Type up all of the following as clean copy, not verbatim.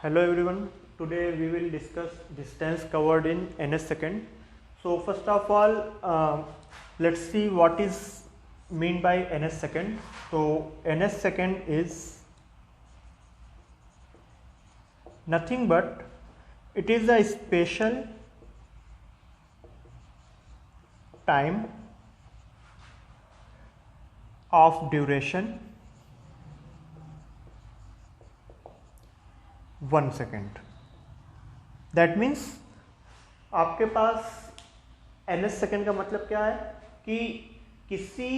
Hello everyone. Today we will discuss distance covered in ns second. So first of all, let's see what is mean by ns second. So ns second is nothing but it is a spatial time of duration 1 second. That means आपके पास ns second का मतलब क्या है कि किसी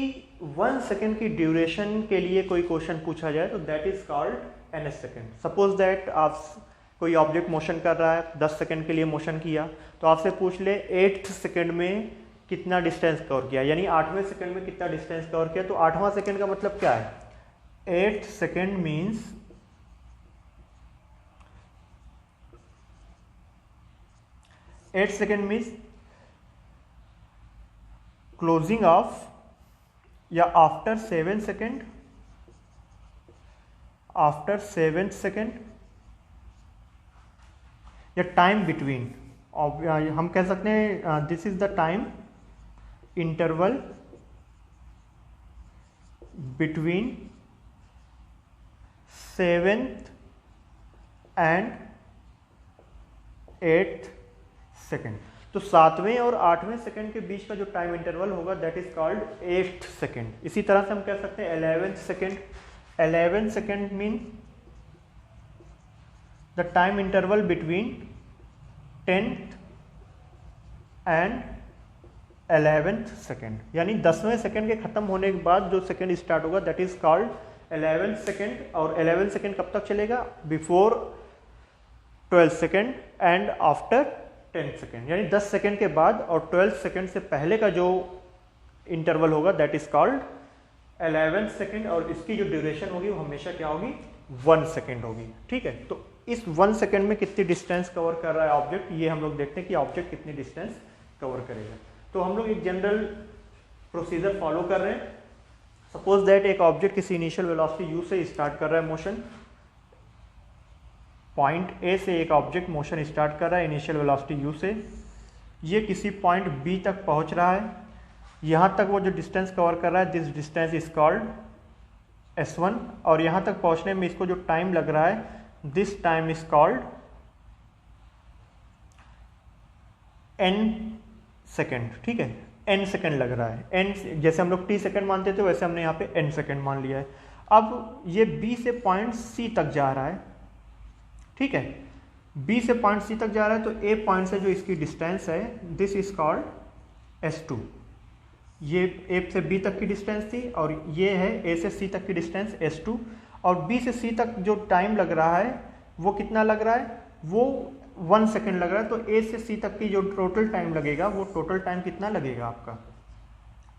1 second की duration के लिए कोई क्वेश्चन पूछा जाए तो that is called ns second. Suppose that आप कोई ऑब्जेक्ट मोशन कर रहा है, 10 सेकेंड के लिए मोशन किया, तो आपसे पूछ ले 8th सेकेंड में कितना डिस्टेंस कवर किया, यानी 8वें सेकेंड में कितना डिस्टेंस कवर किया. तो 8वां सेकेंड का मतलब क्या है? 8th second means 8 second means closing of या after 7 second, after 7th second या टाइम बिटवीन. हम कह सकते हैं this is the time interval between 7th and 8th second. तो 7वें और 8वें सेकेंड के बीच का जो टाइम इंटरवल होगा that is called 8th second. इसी तरह से हम कह सकते हैं 11th second. 11th second mean the time interval between 10th and 11th second, यानी 10वें सेकेंड के खत्म होने के बाद जो सेकेंड स्टार्ट होगा that is called 11th second. और 11th सेकेंड कब तक चलेगा? Before 12th second and after 10th second, यानी 10 सेकेंड के बाद और 12th सेकेंड से पहले का जो इंटरवल होगा that is called 11th second. और इसकी जो ड्यूरेशन होगी वो हमेशा क्या होगी? 1 सेकेंड होगी. ठीक है, तो इस 1 सेकेंड में कितनी डिस्टेंस कवर कर रहा है ऑब्जेक्ट, ये हम लोग देखते हैं कि ऑब्जेक्ट कितनी डिस्टेंस कवर करेगा. तो हम लोग एक जनरल प्रोसीजर फॉलो कर रहे हैं. सपोज दैट एक ऑब्जेक्ट किसी इनिशियल वेलोसिटी u से स्टार्ट कर रहा है मोशन. पॉइंट A से एक ऑब्जेक्ट मोशन स्टार्ट कर रहा है इनिशियल वेलोसिटी u से. ये किसी पॉइंट B तक पहुंच रहा है. यहाँ तक वो जो डिस्टेंस कवर कर रहा है this distance is called s1. और यहाँ तक पहुँचने में इसको जो टाइम लग रहा है this time is called n second. ठीक है, n सेकेंड लग रहा है. n जैसे हम लोग t सेकेंड मानते थे वैसे हमने यहाँ पे n सेकेंड मान लिया है. अब ये B से पॉइंट C तक जा रहा है. ठीक है, B से पॉइंट C तक जा रहा है तो A पॉइंट से जो इसकी डिस्टेंस है दिस इज कॉल्ड s2. ये A से B तक की डिस्टेंस थी और ये है A से C तक की डिस्टेंस s2. और B से C तक जो टाइम लग रहा है वो कितना लग रहा है? वो 1 सेकेंड लग रहा है. तो A से C तक की जो टोटल टाइम लगेगा वो टोटल टाइम कितना लगेगा आपका?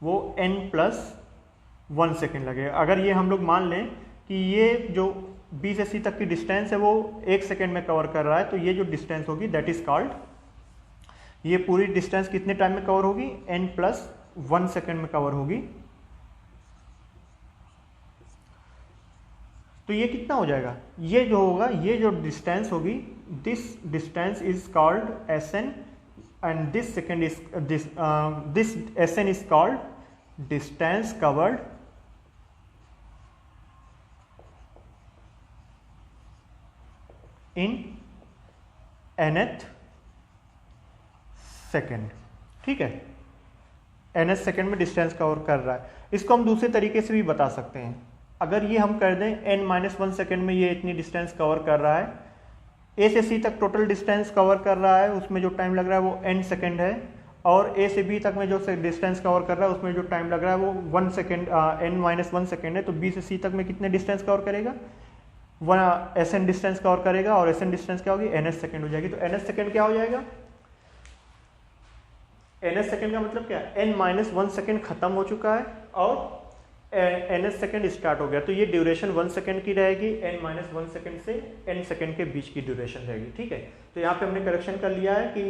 वो n+1 सेकेंड लगेगा. अगर ये हम लोग मान लें कि ये जो B से C तक की डिस्टेंस है वो 1 सेकेंड में कवर कर रहा है तो ये जो डिस्टेंस होगी दैट इज कॉल्ड, ये पूरी डिस्टेंस कितने टाइम में कवर होगी? n+1 सेकेंड में कवर होगी. तो ये कितना हो जाएगा? ये जो होगा, ये जो डिस्टेंस होगी this distance is called Sn and this second is this Sn is called distance covered in nth second. ठीक है, nth सेकेंड में डिस्टेंस कवर कर रहा है. इसको हम दूसरे तरीके से भी बता सकते हैं. अगर ये हम कर दें n-1 सेकेंड में ये इतनी डिस्टेंस कवर कर रहा है, A से C तक टोटल डिस्टेंस कवर कर रहा है, उसमें जो टाइम लग रहा है वो n सेकेंड है. और A से B तक में जो डिस्टेंस कवर कर रहा है उसमें जो टाइम लग रहा है वो 1 सेकेंड n-1 सेकेंड है. तो B से C तक में कितने डिस्टेंस कवर करेगा? Sn डिस्टेंस कवर करेगा और Sn डिस्टेंस क्या होगी? ns सेकेंड हो जाएगी. तो ns सेकेंड क्या हो जाएगा? ns सेकेंड का मतलब क्या है? n-1 सेकेंड खत्म हो चुका है और ns सेकेंड स्टार्ट हो गया. तो ये ड्यूरेशन 1 सेकेंड की रहेगी. n-1 सेकेंड से n सेकेंड के बीच की ड्यूरेशन रहेगी. ठीक है, तो यहाँ पे हमने करेक्शन कर लिया है कि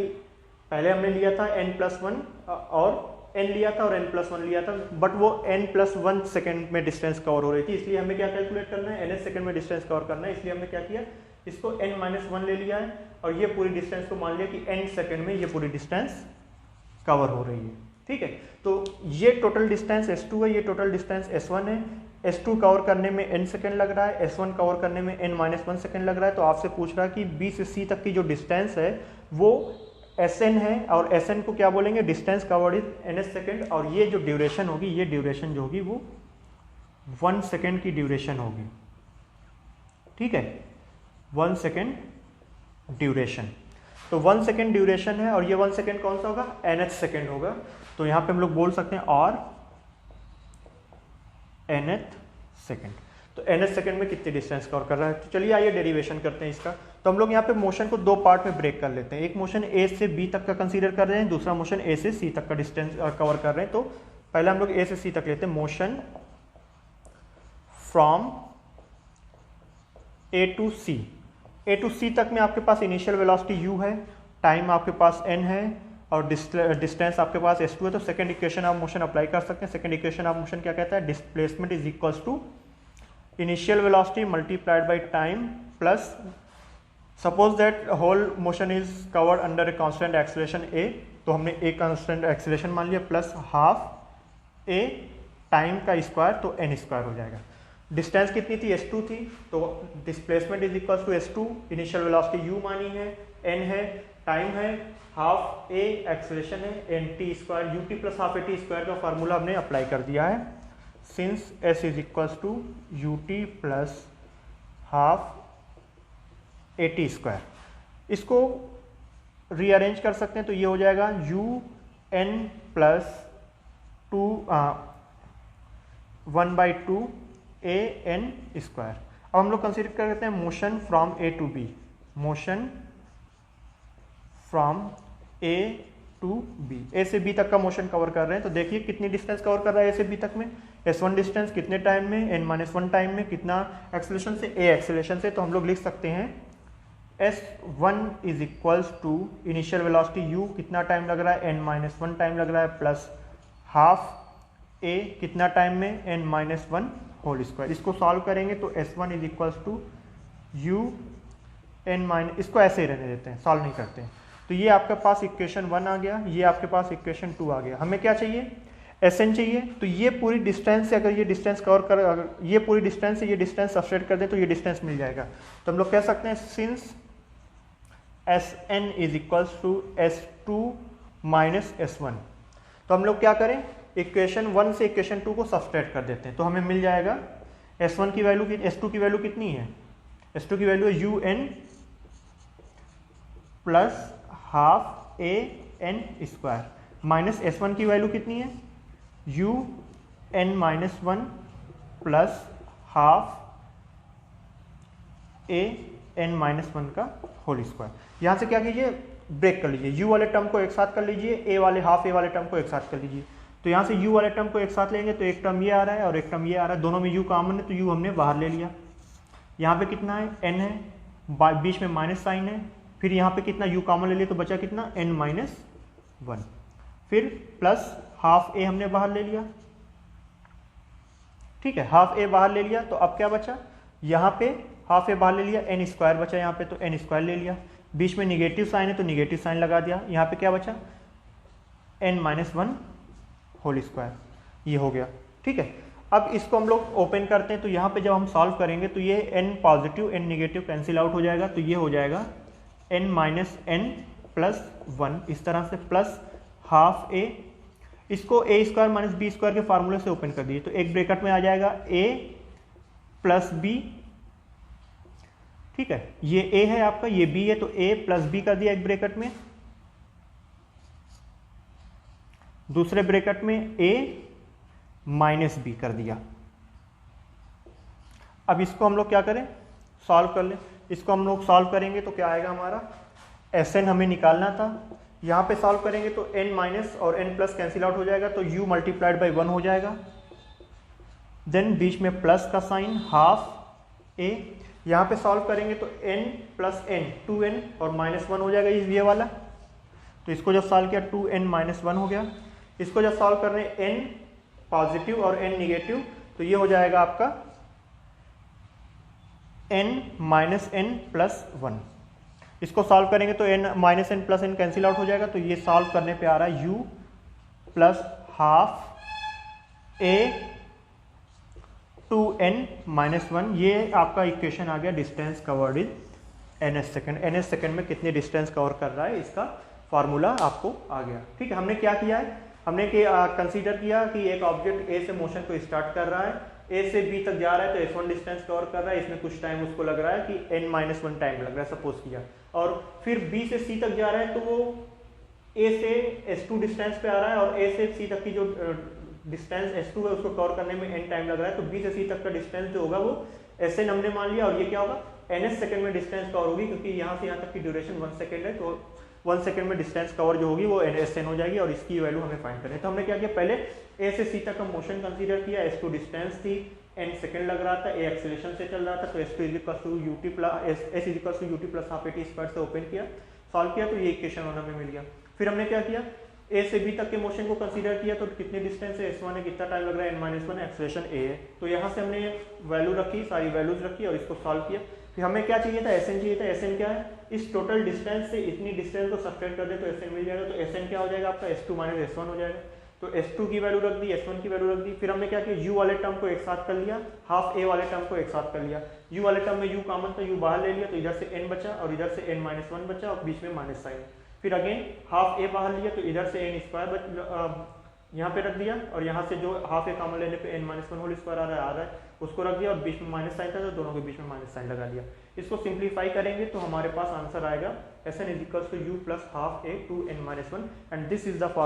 पहले हमने लिया था n+1 और n लिया था और n+1 लिया था, बट वो n+1 सेकेंड में डिस्टेंस कवर हो रही थी, इसलिए हमें क्या कैलकुलेट करना है? ns सेकेंड में डिस्टेंस कवर करना है. इसलिए हमने क्या किया? इसको n-1 ले लिया है और ये पूरी डिस्टेंस को मान लिया कि n सेकंड में ये पूरी डिस्टेंस कवर हो रही है। ठीक है, तो ये टोटल डिस्टेंस s2 है, ये टोटल डिस्टेंस s1 है। s2 कवर करने में n सेकंड लग रहा है, s1 कवर करने में n-1 सेकंड लग रहा है। तो आपसे पूछ रहा है कि b से c तक की जो डिस्टेंस है वो sn है और sn को क्या बोलेंगे, distance covered is ns second, और ये जो ड्यूरेशन होगी, ये ड्यूरेशन जो होगी वो 1 सेकंड की ड्यूरेशन होगी। ठीक है, 1 सेकंड ड्यूरेशन, तो 1 सेकंड ड्यूरेशन है और ये 1 सेकंड कौन सा होगा, nth सेकंड होगा। तो यहाँ पे हम लोग बोल सकते हैं और nth सेकंड। तो nth सेकंड में कितनी डिस्टेंस कवर कर रहा है। तो चलिए आइए डेरिवेशन करते हैं इसका। तो हम लोग यहाँ पे मोशन को दो पार्ट में ब्रेक कर लेते हैं। एक मोशन a से b तक का कंसीडर कर रहे हैं, दूसरा मोशन a से c तक का डिस्टेंस कवर कर रहे हैं। तो पहले हम लोग a से c तक लेते हैं। Motion from a to c तक में आपके पास इनिशियल वेलोसिटी u है, टाइम आपके पास n है और डिस्टेंस आपके पास s2 है। तो second equation of motion apply कर सकते हैं। सेकंड इक्वेशन ऑफ मोशन क्या कहता है, displacement is equals to initial velocity multiplied by time plus, suppose that whole motion is covered under a constant acceleration a, तो हमने a कांस्टेंट एक्सेलरेशन मान लिया, प्लस हाफ a टाइम का square, तो n square हो जाएगा। Distance कितनी थी, s2 थी, तो displacement is equal to s2, initial velocity u मानी है, n है, टाइम है, हाफ a एक्सेलरेशन है, nt square, ut plus half at square का फार्मूला हमने अप्लाई कर दिया है, since s is equal to ut plus half at square. इसको रीअरेंज कर सकते हैं तो ये हो जाएगा un प्लस 1/2 an स्क्वायर। अब हम लोग कंसीडर करते हैं motion from a to b, motion from a to b, a से b तक का मोशन कवर कर रहे हैं। तो देखिए कितनी डिस्टेंस कवर कर रहा है a से b तक में, s1 डिस्टेंस कितने टाइम में, n-1 टाइम में, कितना एक्सेलरेशन से, a एक्सेलरेशन से। तो हम लोग लिख सकते हैं s1 is equals to initial velocity u, कितना टाइम लग रहा है, n-1 टाइम लग रहा है, प्लस हाफ a कितना टाइम में, n-1 होल स्क्वायर। इसको सॉल्व करेंगे तो s1 is equals to u n-, इसको ऐसे ही रहने देते हैं, सॉल्व नहीं करते हैं। तो ये आपके पास इक्वेशन 1 आ गया, ये आपके पास इक्वेशन 2 आ गया। हमें क्या चाहिए, Sn चाहिए। तो ये पूरी डिस्टेंस से अगर ये डिस्टेंस कवर कर, अगर ये पूरी डिस्टेंस से ये डिस्टेंस सब्सट्रैक्ट कर दें तो ये डिस्टेंस मिल जाएगा। तो हम लोग कह सकते हैं since Sn is equals to s2 minus s1, तो हम लोग क्या करें, इक्वेशन 1 से इक्वेशन 2 को सब्सट्रैक्ट कर देते हैं। तो हमें मिल जाएगा s1 की वैल्यू, s2 की वैल्यू कितनी है, s2 की वैल्यू है un plus half a n square, minus s1 की वैल्यू कितनी है, un-1 plus half a n-1 का होल स्क्वायर। यहाँ से क्या कीजिए, ब्रेक कर लीजिए, u वाले टर्म को एक साथ कर लीजिए, a वाले हाफ a वाले टर्म को एक साथ कर लीजिए। तो यहाँ से u वाले टर्म को एक साथ लेंगे तो एक टर्म ये आ रहा है और एक टर्म ये आ रहा है, दोनों में u कॉमन है तो u हमने बाहर ले लिया। यहाँ पे कितना है, n है, बीच में माइनस साइन है, फिर यहाँ पे कितना u कॉमन ले लिया तो बचा कितना, n-1, फिर प्लस हाफ a हमने बाहर ले लिया। ठीक है, हाफ a बाहर ले लिया तो अब क्या बचा, यहाँ पे हाफ a बाहर ले लिया, n स्क्वायर बचा यहाँ पे, तो n स्क्वायर ले लिया, बीच में निगेटिव साइन है तो निगेटिव साइन लगा दिया, यहाँ पे क्या बचा, n-1 होल स्क्वायर, ये हो गया। ठीक है, अब इसको हम लोग ओपन करते हैं तो यहाँ पे जब हम सॉल्व करेंगे तो ये n positive n negative cancel out हो जाएगा, तो ये हो जाएगा n-n प्लस 1, इस तरह से, प्लस हाफ a, इसको a square minus B square के फार्मूले से ओपन कर दिए तो एक ब्रैकेट में आ जाएगा a प्लस b। ठीक है, ये a है आपका, ये b है, तो a प्लस b कर दिया एक ब्रैकेट में, दूसरे ब्रैकेट में a माइनस b कर दिया। अब इसको हम लोग क्या करें, सॉल्व कर लें। इसको हम लोग सॉल्व करेंगे तो क्या आएगा, हमारा Sn हमें निकालना था, यहाँ पे सॉल्व करेंगे तो n माइनस और n प्लस कैंसिल आउट हो जाएगा तो u मल्टीप्लाइड बाई 1 हो जाएगा, देन बीच में प्लस का साइन हाफ a, यहाँ पे सॉल्व करेंगे तो n प्लस n 2n और माइनस 1 हो जाएगा ये वाला। तो इसको जब सॉल्व किया 2n माइनस 1 हो गया। इसको जब सॉल्व कर रहे हैं n पॉजिटिव और n निगेटिव तो ये हो जाएगा आपका n minus n plus one. इसको सॉल्व करेंगे तो n minus n plus n cancel out हो जाएगा, तो ये सॉल्व करने पे आ रहा है u plus half a two n minus one. ये आपका इक्वेशन आ गया distance covered in ns second. ns second में कितने डिस्टेंस कवर कर रहा है इसका फार्मूला आपको आ गया। ठीक है, हमने क्या किया है, हमने कंसीडर किया कि एक ऑब्जेक्ट a से मोशन को स्टार्ट कर रहा है, a से b तक जा रहा है तो s1 डिस्टेंस कवर कर रहा है, इसमें कुछ टाइम उसको लग रहा है कि n माइनस वन टाइम लग रहा है सपोज किया, और फिर b से c तक जा रहा है तो वो a से s2 डिस्टेंस पे आ रहा है, और a से c तक की जो डिस्टेंस s2 है उसको कवर करने में n टाइम लग रहा है, तो b से c तक का डिस्टेंस जो होगा वो sn हमने मान लिया, और ये क्या होगा ns सेकंड में डिस्टेंस कवर होगी, क्योंकि यहाँ से यहाँ तक की ड्यूरेशन 1 सेकंड है, तो 1 सेकंड में डिस्टेंस कवर जो होगी वो sn हो जाएगी, और इसकी वैल्यू हमें फाइंड करनी है। तो हमने क्या किया, पहले a से c तक का मोशन कंसीडर किया, s2 डिस्टेंस थी, n सेकंड लग रहा था, a एक्सेलरेशन से चल रहा था, तो s2 equal to ut plus half at square से ओपन किया, सॉल्व किया, तो ये इक्वेशन हमें मिल गया। फिर हमने क्या किया, a से b तक के मोशन को कंसीडर किया, तो कितनी डिस्टेंस है s1 है, कितना टाइम लग रहा है n minus one, acceleration a है, तो यहाँ से हमने वैल्यू रखी, सारी वैल्यूज रखी और इसको सॉल्व किया। फिर हमें क्या चाहिए था, sn चाहिए था। sn क्या है, इस टोटल डिस्टेंस से इतनी डिस्टेंस को सब्ट्रैक्ट कर दे तो sn मिल जाएगा, तो sn क्या हो जाएगा आपका s2 माइनस s1 हो जाएगा, तो s2 की वैल्यू रख दी, s1 की वैल्यू रख दी। फिर हमने क्या किया, u वाले टर्म को एक साथ कर लिया, हाफ a वाले टर्म को एक साथ कर लिया, u वाले टर्म में u कॉमन था, u बाहर ले लिया, तो इधर से n बचा और इधर से n माइनस वन बचा और बीच में माइनस साइन। फिर अगेन हाफ a बाहर लिया, तो इधर से n स्क्वायर यहाँ पे रख दिया, और यहाँ से जो हाफ ए कॉमन लेने पे n minus one whole square आ रहा है उसको रख दिया, और बीच में माइनस साइन था तो दोनों के बीच में माइनस साइन लगा दिया। इसको सिंप्लीफाई करेंगे तो हमारे पास आंसर आएगा sn is equals to u plus half a two n minus one, and this is the formula